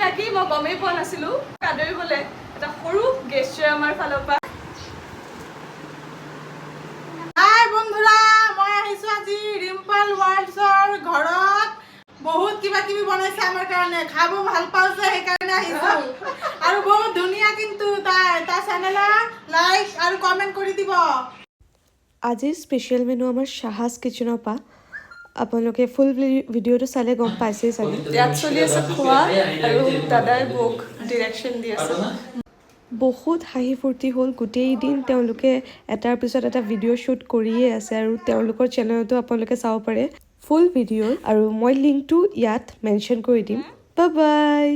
লাগি মই গমেই পোৱা নাছিলো কাদৰিবলে এটা সৰু গেষ্টচাৰ আমাৰ ফালৰ পৰা হাই বন্ধুৰা মই আহিছো আজি ৰিম্পল ৱাৰ্ল্ডছৰ ঘৰত বহুত কিবা কিবি বনাইছে আমাৰ কাৰণে খাব ভাল পাও যে সেই কাৰণে আহিছো আৰু বহুত ধুনিয়া কিন্তু তা চ্যানেলে লাইক আৰু কমেন্ট কৰি দিব আজিৰ স্পেচিয়েল মেনু আমাৰ শাহাজ কিচেনৰ পৰা আপোনালোকে ফুল ভিডিঅ'টো চালে গম পাইছেই চাগে ইয়াত চলি আছে খোৱা আৰু দাদাই বৌক ডিৰেকশ্যন দি আছে বহুত হাঁহি ফূৰ্তি হ'ল গোটেই দিন তেওঁলোকে এটাৰ পিছত এটা ভিডিঅ' শ্বুট কৰিয়ে আছে আৰু তেওঁলোকৰ চেনেলতো আপোনালোকে চাব পাৰে ফুল ভিডিঅ' আৰু মই লিংকটো ইয়াত মেনশ্যন কৰি দিম বাই বাই